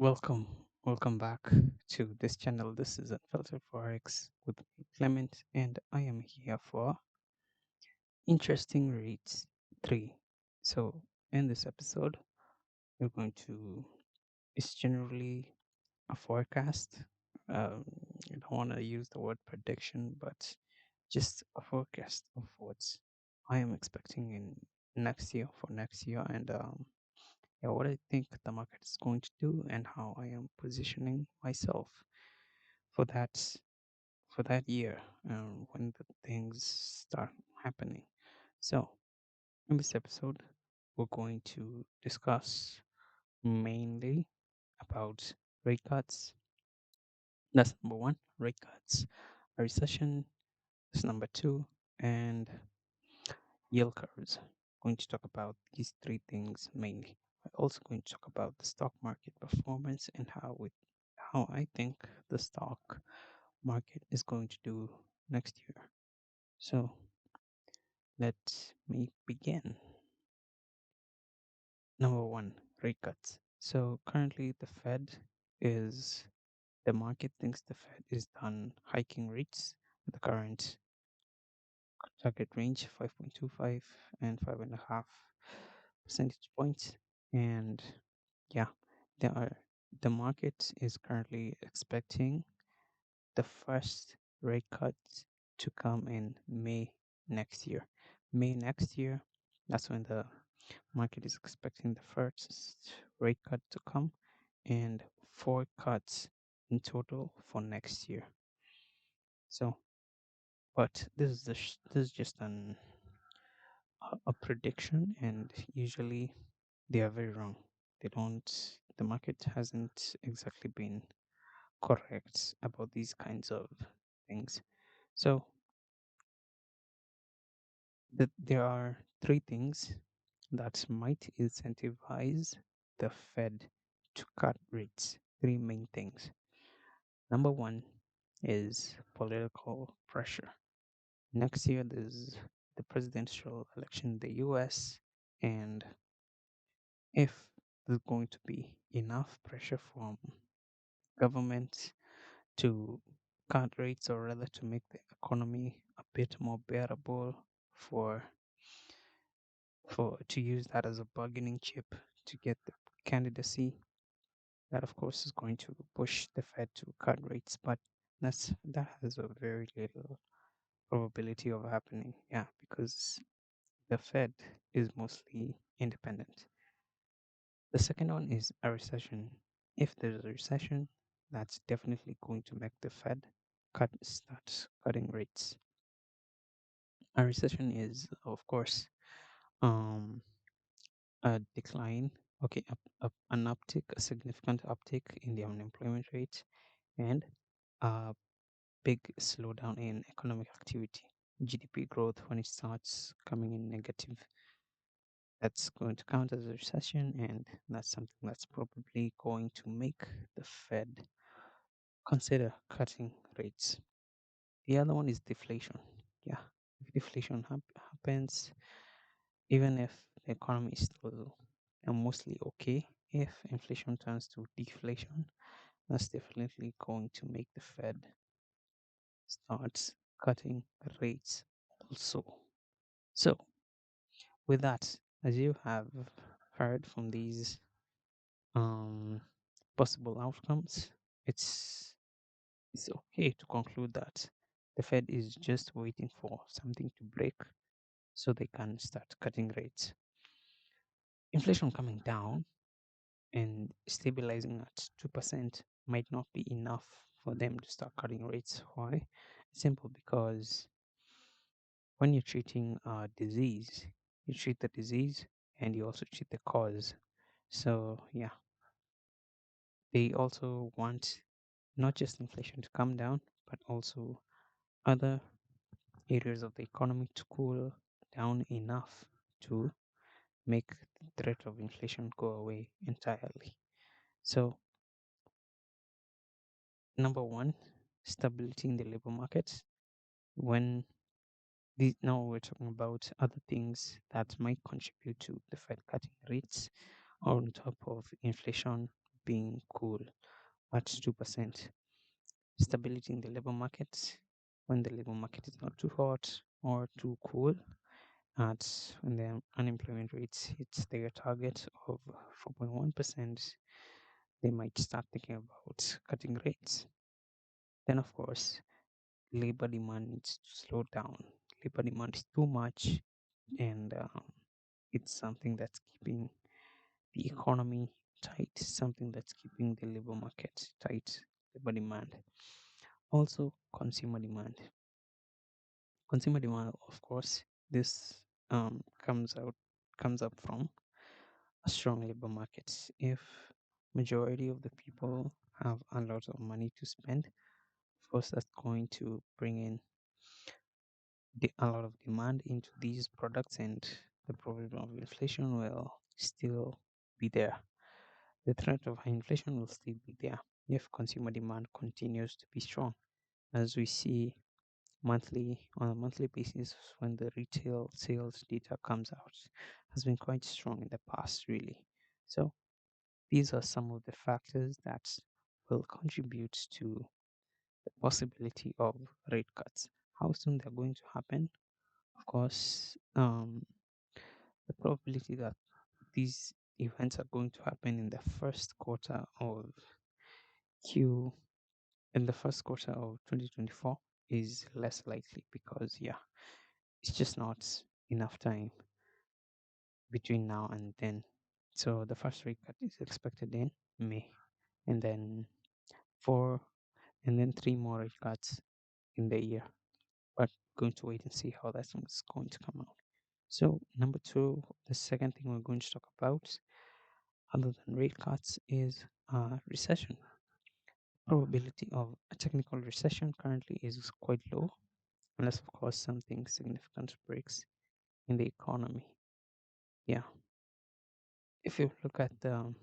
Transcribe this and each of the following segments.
Welcome back to this channel. This is Unfiltered Forex with me, Clement, and I am here for Interesting Reads 3. So, in this episode, we're going to, it's generally a forecast. Um, I don't want to use the word prediction, but just a forecast of what I am expecting in next year for next year and yeah, what I think the market is going to do and how I am positioning myself for that year when the things start happening. So in this episode, we're going to discuss mainly about rate cuts. That's number one, rate cuts. A recession is number two, and yield curves. Going to talk about these three things mainly. We're also going to talk about the stock market performance and how I think the stock market is going to do next year. So let me begin. Number one, rate cuts. So currently is the market thinks the Fed is done hiking rates at the current target range 5.25 and 5.5 percentage points. And yeah, there are the market is currently expecting the first rate cut to come in May next year. May next year, that's when the market is expecting the first rate cut to come and four cuts in total for next year. So, but this is just a prediction, and usually they are very wrong. They don't. The market hasn't exactly been correct about these kinds of things. So there are three things that might incentivize the Fed to cut rates. Three main things. Number one is political pressure. Next year, there's the presidential election in the US, and if there's going to be enough pressure from government to cut rates, or rather to make the economy a bit more bearable for to use that as a bargaining chip to get the candidacy, that of course is going to push the Fed to cut rates, but that has a very little probability of happening. Yeah, because the Fed is mostly independent. The second one is a recession. If there's a recession, that's definitely going to make the Fed start cutting rates. A recession is, of course, um, a decline, okay, an uptick, a significant uptick in the unemployment rate, and a big slowdown in economic activity. GDP growth, when it starts coming in negative, that's going to count as a recession, and that's something that's probably going to make the Fed consider cutting rates. The other one is deflation. Yeah, if deflation happens, even if the economy is still mostly okay, if inflation turns to deflation, that's definitely going to make the Fed start cutting rates also. So, with that, as you have heard from these um, possible outcomes, it's it's okay to conclude that the Fed is just waiting for something to break so they can start cutting rates. Inflation coming down and stabilizing at 2% might not be enough for them to start cutting rates. Why? It's simple because when you're treating a disease, you treat the disease and you also treat the cause. So, yeah, they also want not just inflation to come down, but also other areas of the economy to cool down enough to make the threat of inflation go away entirely. So, number one, stability in the labor market. When now we're talking about other things that might contribute to the Fed cutting rates on top of inflation being cool at 2%. Stability in the labor market when the labor market is not too hot or too cool. At when the unemployment rates hits their target of 4.1%, they might start thinking about cutting rates. Then, of course, labor demand needs to slow down. Labor demand is too much, and it's something that's keeping the economy tight, something that's keeping the labor market tight, labor demand. Also, consumer demand. Consumer demand, of course, this comes up from a strong labor market. If majority of the people have a lot of money to spend, of course, that's going to bring in a lot of demand into these products, and the problem of inflation will still be there. The threat of high inflation will still be there if consumer demand continues to be strong, as we see on a monthly basis when the retail sales data comes out has been quite strong in the past, really. So these are some of the factors that will contribute to the possibility of rate cuts. How soon they're going to happen? Of course, the probability that these events are going to happen in the first quarter of Q in the first quarter of 2024 is less likely because it's just not enough time between now and then. So the first rate cut is expected in May, and then four and then three more rate cuts in the year. But going to wait and see how that one's going to come out. So number two, the second thing we're going to talk about, other than rate cuts, is recession. Probability of a technical recession currently is quite low, unless of course something significant breaks in the economy. Yeah, if you look at the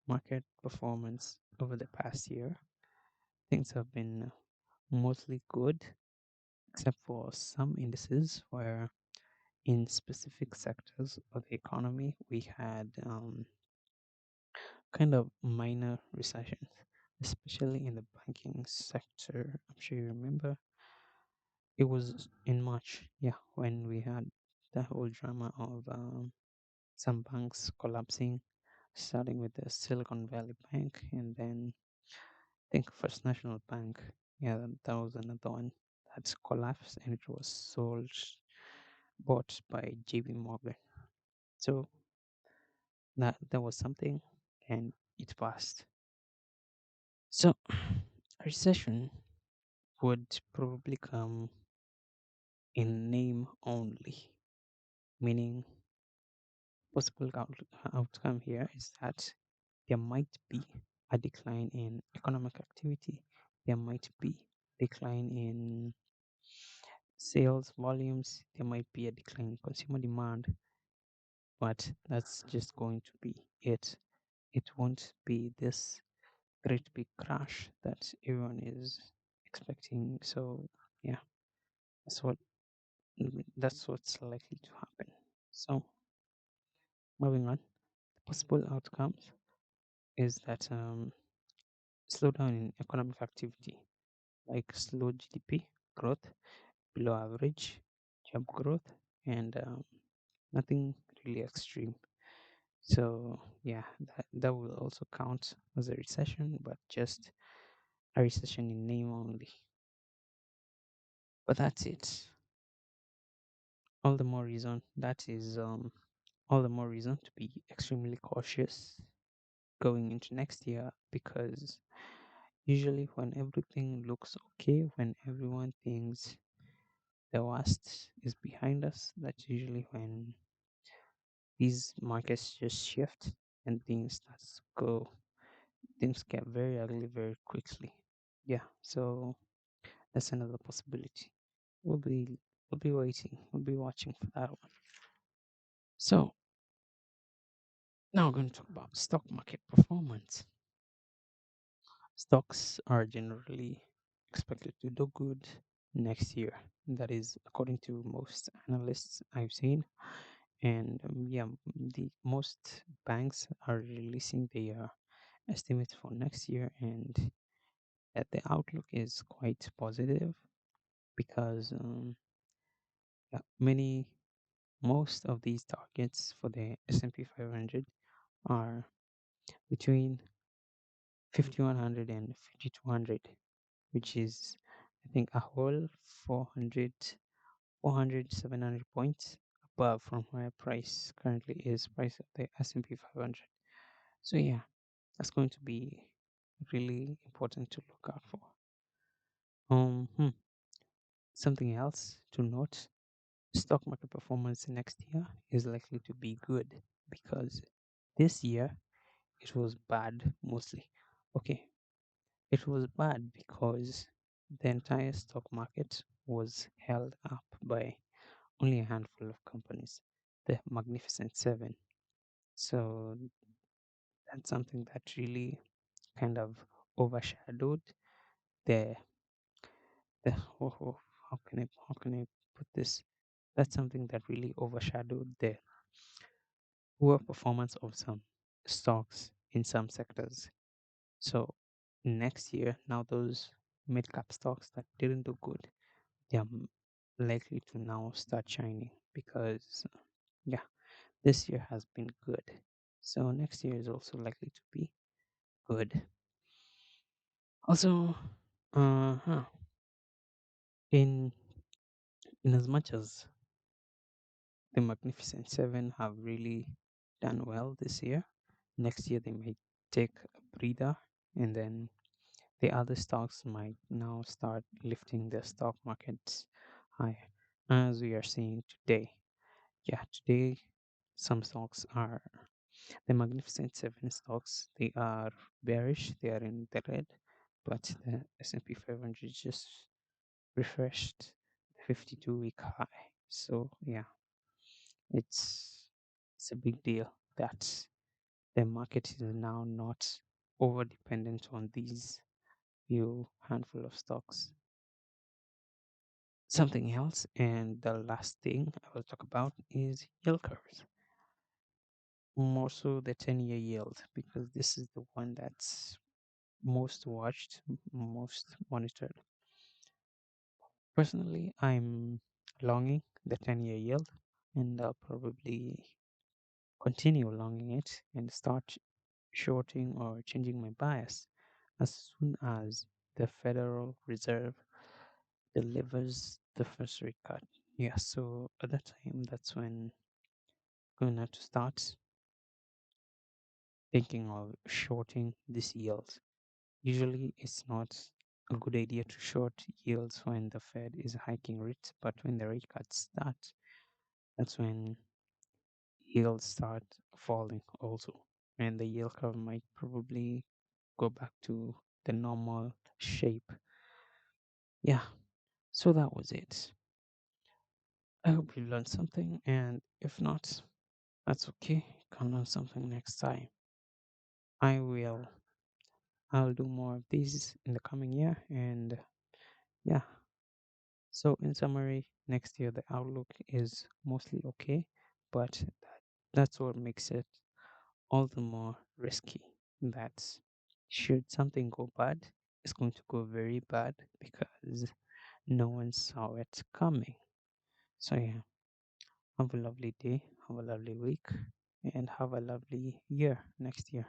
market performance over the past year, things have been mostly good, except for some indices where in specific sectors of the economy we had kind of minor recessions, especially in the banking sector. I'm sure you remember it was in March, yeah, when we had the whole drama of some banks collapsing, starting with the Silicon Valley Bank, and then I think First National Bank. Yeah, that was another one that's collapsed, and it was bought by JP Morgan. So that was something, and it passed. So a recession would probably come in name only, meaning possible outcome here is that there might be a decline in economic activity, there might be decline in sales volumes, there might be a decline in consumer demand, but that's just going to be it. It won't be this great big crash that everyone is expecting. So yeah, that's what that's what's likely to happen. So moving on, the possible outcomes is that slowdown in economic activity, like slow GDP growth, below average job growth, and nothing really extreme. So yeah, that will also count as a recession, but just a recession in name only. But that's it. All the more reason that is all the more reason to be extremely cautious going into next year, because usually when everything looks okay, when everyone thinks the worst is behind us, that's usually when these markets just shift and things get very ugly very quickly. Yeah, so that's another possibility. We'll be waiting, we'll be watching for that one. So now we're going to talk about stock market performance. Stocks are generally expected to do good next year. That is according to most analysts I've seen. And yeah, the most banks are releasing their estimates for next year, and the outlook is quite positive because yeah, most of these targets for the S&P 500 are between 5100 and 5200, which is I think a whole 400 700 points above from where price currently is price of the S&P 500. So yeah, that's going to be really important to look out for. Hmm. Something else to note: stock market performance next year is likely to be good because this year it was bad mostly. Okay, it was bad because the entire stock market was held up by only a handful of companies, the Magnificent Seven. So that's something that really kind of overshadowed the the how can I put this? That's something that really overshadowed the poor performance of some stocks in some sectors. So next year, now those mid cap stocks that didn't do good, they are likely to now start shining because yeah, this year has been good. So next year is also likely to be good. Also, uh-huh, in in as much as the Magnificent Seven have really done well this year, next year they might take a breather, and then the other stocks might now start lifting the stock markets higher, as we are seeing today. Yeah, today some stocks are the Magnificent Seven stocks. They are bearish. They are in the red, but the S&P 500 just refreshed the 52-week high. So yeah, it's it's a big deal that the market is now not over dependent on these few handful of stocks. Something else, and the last thing I will talk about is yield curves. More so the 10-year yield, because this is the one that's most watched, most monitored. Personally, I'm longing the 10-year yield, and I'll probably continue longing it and start shorting or changing my bias as soon as the Federal Reserve delivers the first rate cut. Yeah, so at that time, that's when I'm going to have to start thinking of shorting this yield. Usually, it's not a good idea to short yields when the Fed is hiking rates, but when the rate cuts start, that's when yields start falling also. And the yield curve might probably go back to the normal shape. Yeah, so that was it. I hope you learned something, and if not, that's okay. You can learn something next time. I will. I'll do more of these in the coming year, and yeah. So in summary, next year the outlook is mostly okay, but that's what makes it all the more risky. That should something go bad, it's going to go very bad because no one saw it coming. So yeah, have a lovely day, have a lovely week, and have a lovely year next year.